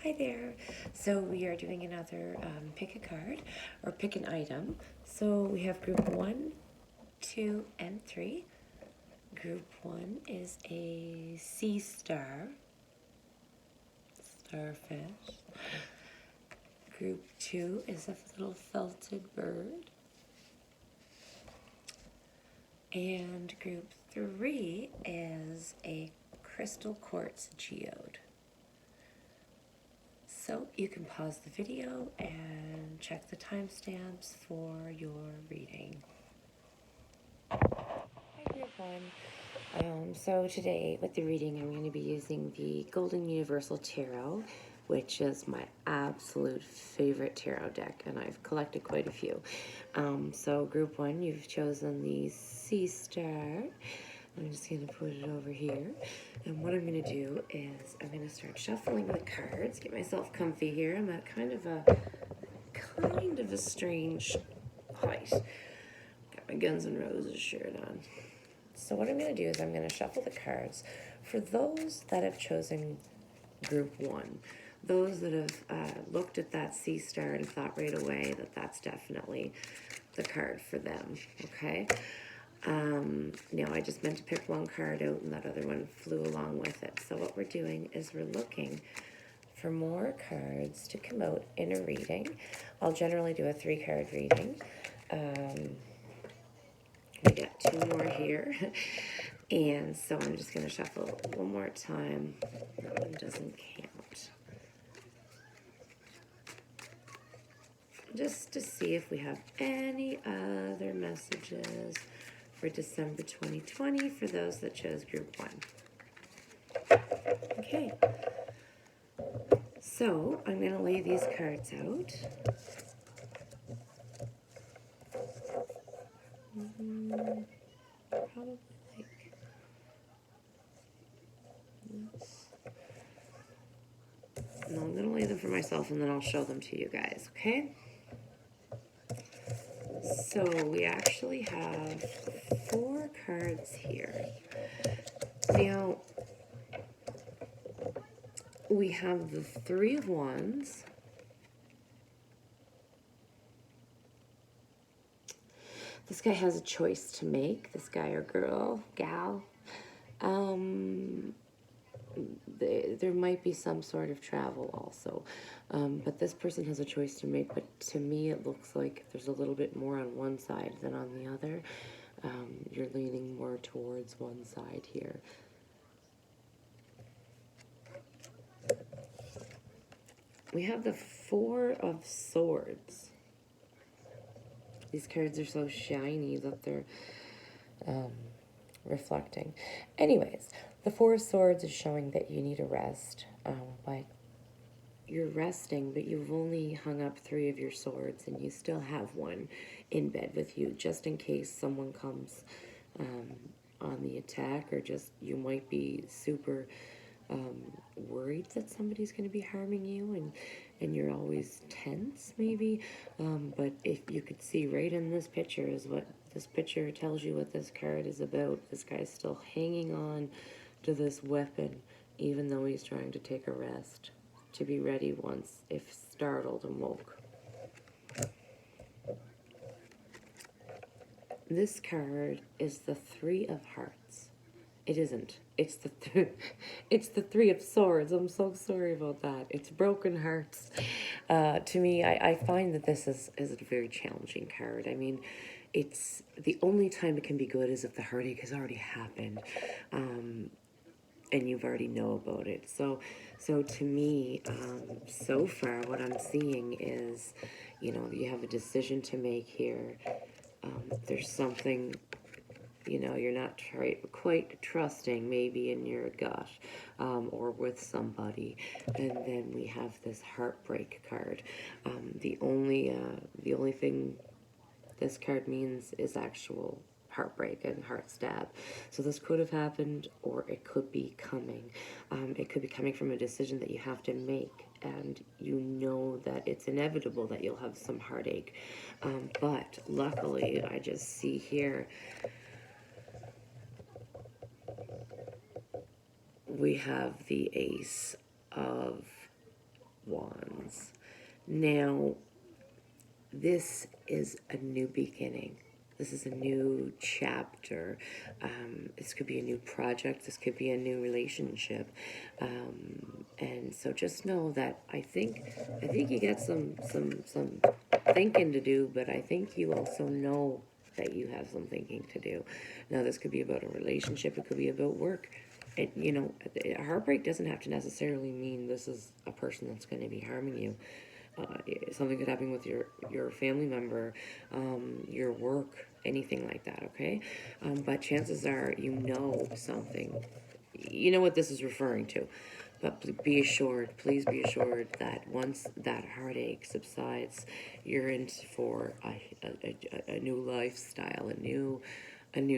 Hi there. So we are doing another pick a card or pick an item. So we have group 1, 2, and 3. Group 1 is a sea star, starfish. Group 2 is a little felted bird. And group 3 is a crystal quartz geode. So you can pause the video and check the timestamps for your reading. Hi, group 1. So today with the reading, I'm going to be using the Golden Universal Tarot, which is my absolute favorite tarot deck, and I've collected quite a few. So group 1, you've chosen the Sea Star. I'm just going to put it over here. And what I'm going to do is I'm going to start shuffling the cards, get myself comfy here. I'm at kind of a strange height. Got my Guns N' Roses shirt on. So what I'm going to do is I'm going to shuffle the cards for those that have chosen group 1. Those that have looked at that sea star and thought right away that that's definitely the card for them, okay? Now I just meant to pick one card out and that other one flew along with it. So what we're doing is we're looking for more cards to come out in a reading. I'll generally do a 3-card reading. We got 2 more here. And so I'm just going to shuffle one more time. That one doesn't count. Just to see if we have any other messages for December 2020 for those that chose group 1. Okay. So I'm going to lay these cards out. Probably like this. No, I'm going to lay them for myself and then I'll show them to you guys, okay? So we actually have 4 cards here. Now, we have the 3 of Wands. This guy has a choice to make, this guy or girl, gal. There might be some sort of travel also, but this person has a choice to make. But to me it looks like there's a little bit more on one side than on the other. You're leaning more towards one side here. We have the 4 of Swords. These cards are so shiny that they're reflecting. Anyways, the 4 of Swords is showing that you need a rest. Like you're resting, but you've only hung up 3 of your swords and you still have one in bed with you just in case someone comes on the attack, or just you might be super worried that somebody's going to be harming you, and you're always tense maybe. But if you could see right in this picture is what this picture tells you what this card is about. This guy's still hanging on to this weapon even though he's trying to take a rest, to be ready once if startled and woke. This card is the 3 of Hearts. It isn't. It's it's the 3 of Swords. I'm so sorry about that. It's broken hearts. To me, I find that this is a very challenging card. I mean, it's the only time it can be good is if the heartache has already happened, and you've already know about it. So to me, so far what I'm seeing is, you have a decision to make here. There's something, you're not quite trusting maybe in your gut, or with somebody. And then we have this heartbreak card. The only thing this card means is actual heartbreak and heart stab. So this could have happened, or it could be coming. It could be coming from a decision that you have to make, and you know that it's inevitable that you'll have some heartache. But luckily, I just see here we have the Ace of Wands. Now, this is a new beginning. This is a new chapter. This could be a new project. This could be a new relationship. And so just know that I think you got some thinking to do, but I think you also know that you have some thinking to do. Now, this could be about a relationship. It could be about work. A heartbreak doesn't have to necessarily mean this is a person that's going to be harming you. Something could happen with your family member, your work, anything like that, okay? But chances are you know something. You know what this is referring to. But be assured, please be assured that once that heartache subsides, you're in for a new lifestyle, a new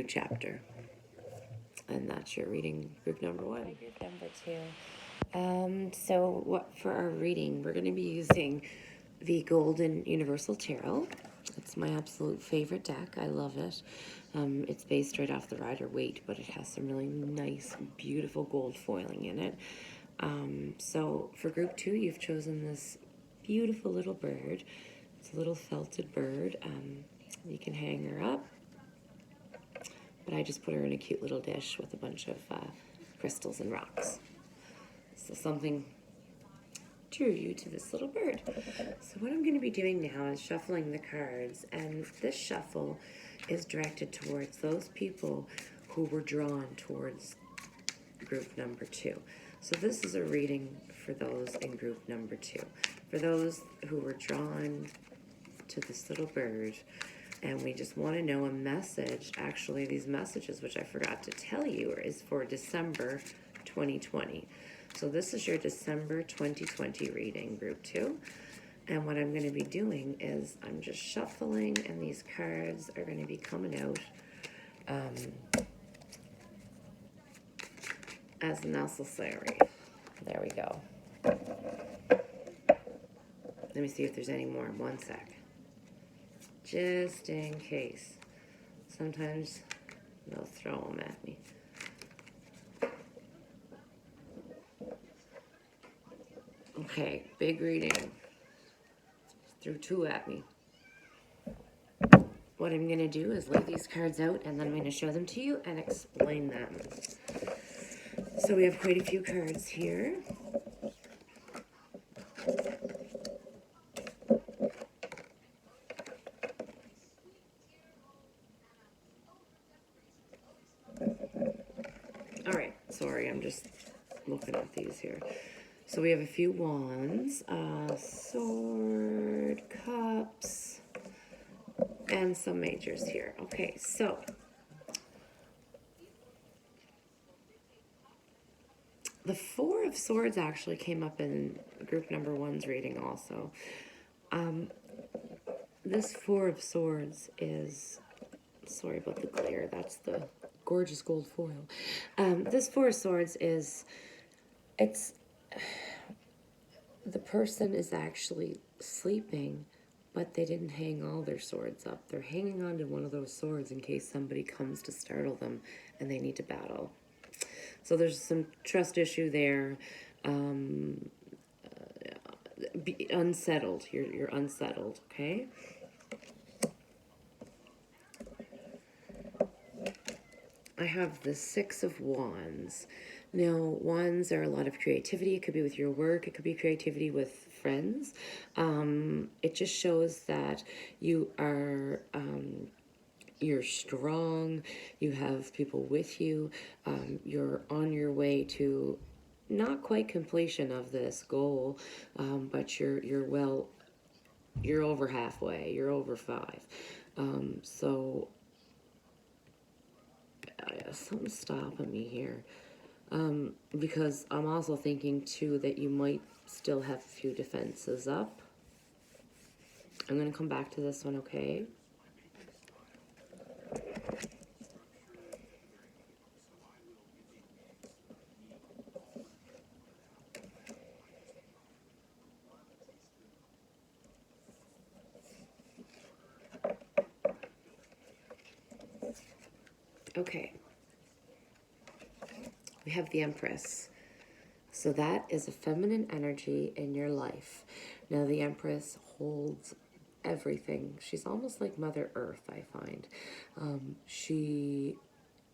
chapter. And that's your reading, group number 1. Group number 2. So what for our reading, we're going to be using the Golden Universal Tarot. It's my absolute favorite deck. I love it. It's based right off the Rider-Waite, but it has some really nice, beautiful gold foiling in it. So for group 2, you've chosen this beautiful little bird. It's a little felted bird. You can hang her up, but I just put her in a cute little dish with a bunch of crystals and rocks. So something drew you to this little bird. So what I'm going to be doing now is shuffling the cards, and this shuffle is directed towards those people who were drawn towards group number 2. So this is a reading for those in group number 2. For those who were drawn to this little bird, and we just want to know a message. Actually, these messages, which I forgot to tell you, is for December 2020. So this is your December 2020 reading, group 2. And what I'm going to be doing is I'm just shuffling, and these cards are going to be coming out as necessary. There we go. Let me see if there's any more. One sec. Just in case. Sometimes they'll throw them at me. Okay, big reading. Threw 2 at me. What I'm going to do is lay these cards out, and then I'm going to show them to you and explain them. So we have quite a few cards here. All right, sorry, I'm just looking at these here. So we have a few wands, sword, cups, and some majors here. Okay, so the 4 of Swords actually came up in group number 1's reading also. This 4 of Swords is, sorry about the glare, that's the gorgeous gold foil. This 4 of Swords is, the person is actually sleeping, but they didn't hang all their swords up. They're hanging on to one of those swords in case somebody comes to startle them and they need to battle. So there's some trust issue there. Be unsettled. You're unsettled, okay? I have the 6 of Wands. Now, wands are a lot of creativity. It could be with your work. It could be creativity with friends. It just shows that you are... you're strong, you have people with you, you're on your way to not quite completion of this goal, but you're over halfway, you're over 5. So something's stopping me here, because I'm also thinking too that you might still have a few defenses up. I'm going to come back to this one, okay? Okay. We have the Empress. So that is a feminine energy in your life. Now the Empress holds everything. She's almost like Mother Earth, I find. She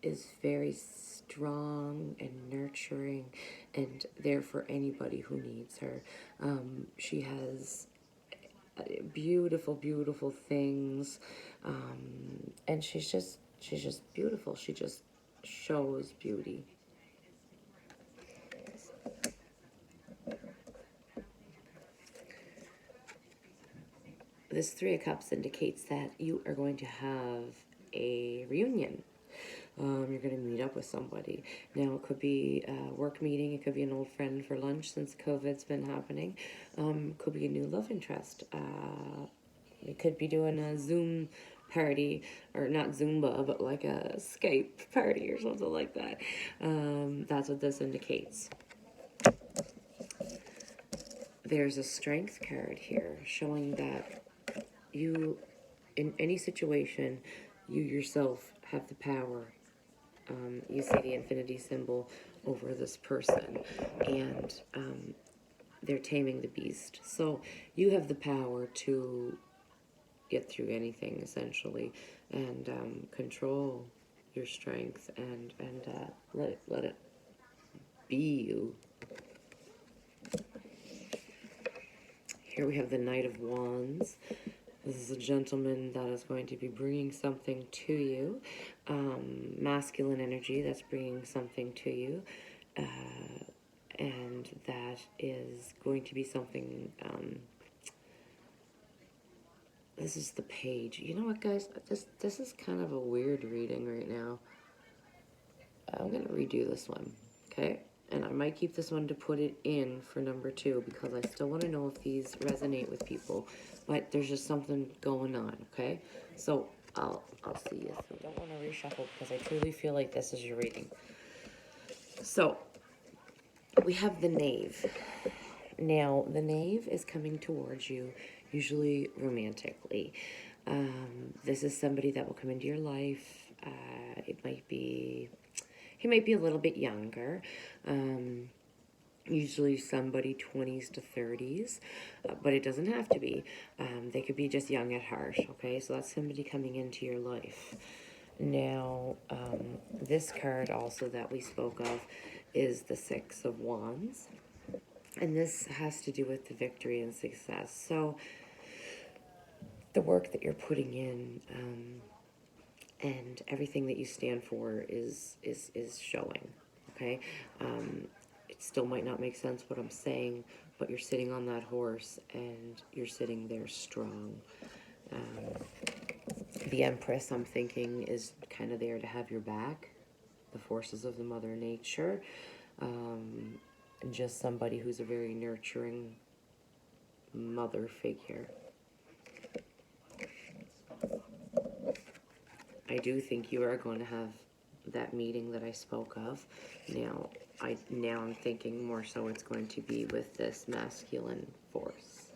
is very strong and nurturing and there for anybody who needs her. She has beautiful, beautiful things, and she's just beautiful. She just shows beauty. This Three of Cups indicates that you are going to have a reunion. You're going to meet up with somebody. Now, it could be a work meeting. It could be an old friend for lunch since COVID's been happening. Could be a new love interest. It could be doing a Zoom party, or not Zumba, but like a Skype party or something like that. That's what this indicates. There's a strength card here showing that you, in any situation, you yourself have the power. You see the infinity symbol over this person, and they're taming the beast. So you have the power to get through anything, essentially, and control your strength and let it be you. Here we have the Knight of Wands. This is a gentleman that is going to be bringing something to you. Masculine energy that's bringing something to you. And that is going to be something... this is the Page. You know what, guys? This is kind of a weird reading right now. I'm going to redo this one, okay? And I might keep this one to put it in for number 2 because I still want to know if these resonate with people. But there's just something going on, okay? So I'll see you soon. I don't want to reshuffle because I truly feel like this is your reading. So we have the Knave. Now, the Knave is coming towards you, usually romantically. This is somebody that will come into your life. He might be a little bit younger. Usually somebody 20s to 30s, but it doesn't have to be. They could be just young at heart, okay? So that's somebody coming into your life. Now, this card also that we spoke of is the Six of Wands. And this has to do with the victory and success. So the work that you're putting in and everything that you stand for is showing, okay? It still might not make sense what I'm saying, but you're sitting on that horse and you're sitting there strong. The Empress, I'm thinking, is kind of there to have your back. The forces of the Mother Nature. And just somebody who's a very nurturing mother figure. I do think you are going to have that meeting that I spoke of. Now I'm thinking more so it's going to be with this masculine force.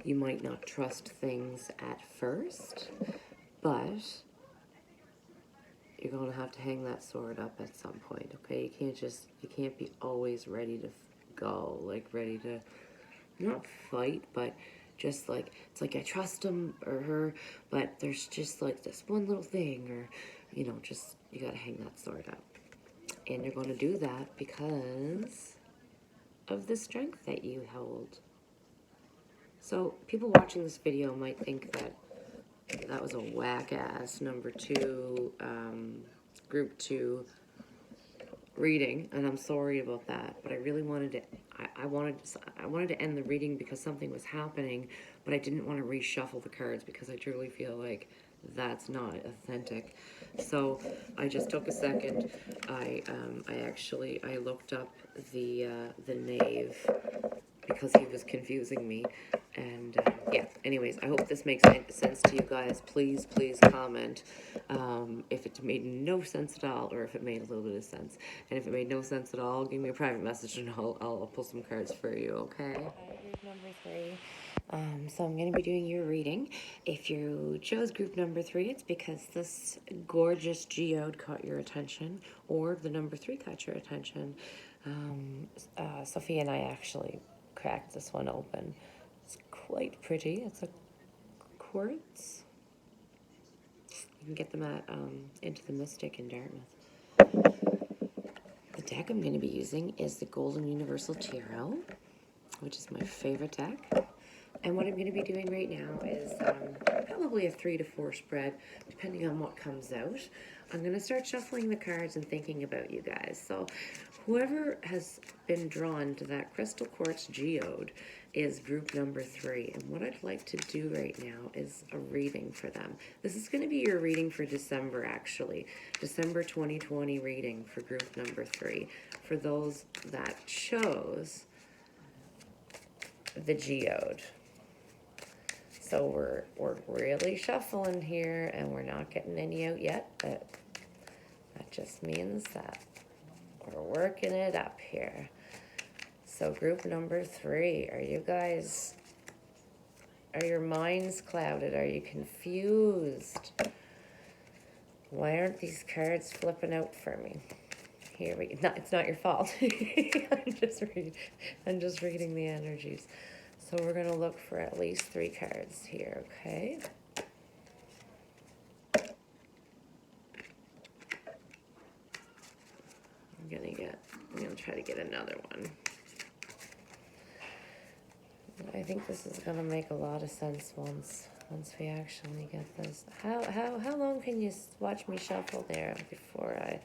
You might not trust things at first, but you're going to have to hang that sword up at some point, okay? You can't be always ready to go, like ready to not fight, but just like, it's like I trust him or her, but there's just like this one little thing, or, you know, just, you gotta hang that sword up. And you're gonna do that because of the strength that you hold. So people watching this video might think that that was a whack-ass number 2, group 2 reading, and I'm sorry about that, but I really wanted to, I wanted to end the reading because something was happening, but I didn't want to reshuffle the cards because I truly feel like that's not authentic. So I just took a second. I looked up the Knave because he was confusing me. And yeah, anyways, I hope this makes sense to you guys. Please comment if it made no sense at all, or if it made a little bit of sense. And if it made no sense at all, give me a private message and I'll pull some cards for you, okay? Group number 3. So I'm going to be doing your reading. If you chose group number 3, it's because this gorgeous geode caught your attention, or the number 3 caught your attention. Sophia and I actually cracked this one open. It's quite pretty. It's a quartz. You can get them at Into the Mystic in Dartmouth. The deck I'm going to be using is the Golden Universal Tarot, which is my favorite deck. And what I'm going to be doing right now is probably a 3 to 4 spread, depending on what comes out. I'm going to start shuffling the cards and thinking about you guys. So whoever has been drawn to that crystal quartz geode is group number 3. And what I'd like to do right now is a reading for them. This is going to be your reading for December, actually. December 2020 reading for group number 3. For those that chose the geode. So we're really shuffling here, and we're not getting any out yet, but that just means that we're working it up here. So group number 3, are your minds clouded? Are you confused? Why aren't these cards flipping out for me? Here we go. It's not your fault. I'm just reading the energies. So we're going to look for at least 3 cards here, okay? I'm going to try to get another one. I think this is going to make a lot of sense once we actually get this. How long can you watch me shuffle there before I...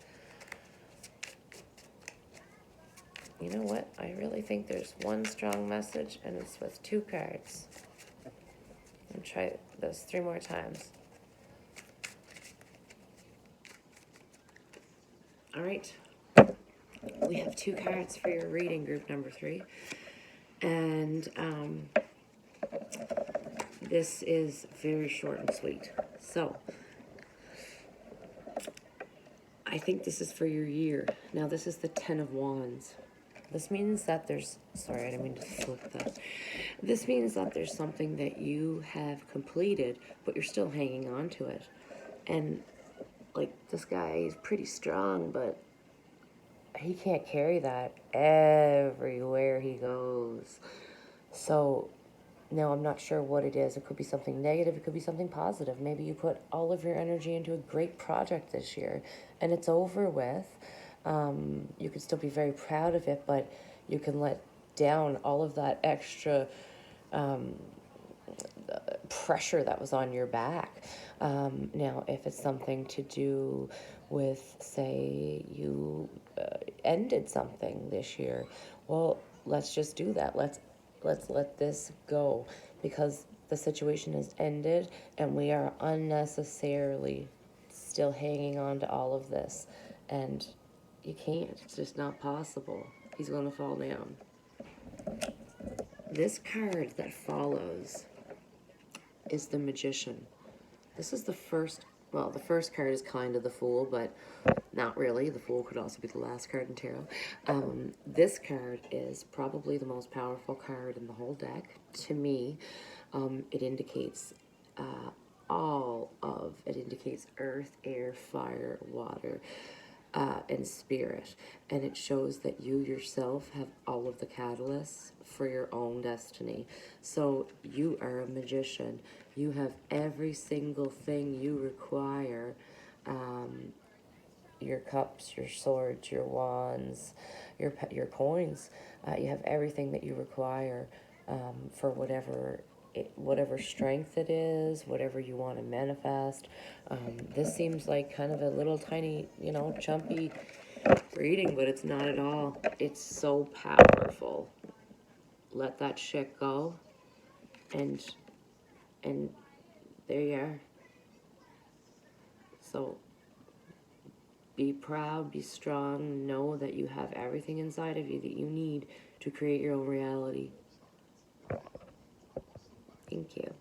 You know what? I really think there's one strong message, and it's with 2 cards. I'll try this 3 more times. All right. We have 2 cards for your reading, group number 3. And this is very short and sweet. So, I think this is for your year. Now, this is the 10 of Wands. This means that there's, sorry, I didn't mean to flip that. This means that there's something that you have completed, but you're still hanging on to it. And, like, this guy is pretty strong, but he can't carry that everywhere he goes. So, now I'm not sure what it is. It could be something negative. It could be something positive. Maybe you put all of your energy into a great project this year, and it's over with. You could still be very proud of it, but you can let down all of that extra pressure that was on your back. Now, if it's something to do with, say, you ended something this year, well, let's just do that. Let's let this go, because the situation has ended, and we are unnecessarily still hanging on to all of this, and you can't. It's just not possible. He's going to fall down. This card that follows is the Magician. This is the first, well, the first card is kind of the Fool, but not really. The Fool could also be the last card in tarot. This card is probably the most powerful card in the whole deck. To me, it indicates it indicates earth, air, fire, water, and spirit. And it shows that you yourself have all of the catalysts for your own destiny. So you are a magician. You have every single thing you require. Your cups, your swords, your wands, your coins. You have everything that you require for whatever strength it is, whatever you want to manifest. This seems like kind of a little tiny, chumpy reading, but it's not at all. It's so powerful. Let that shit go, and there you are. So be proud, be strong, know that you have everything inside of you that you need to create your own reality. Thank you.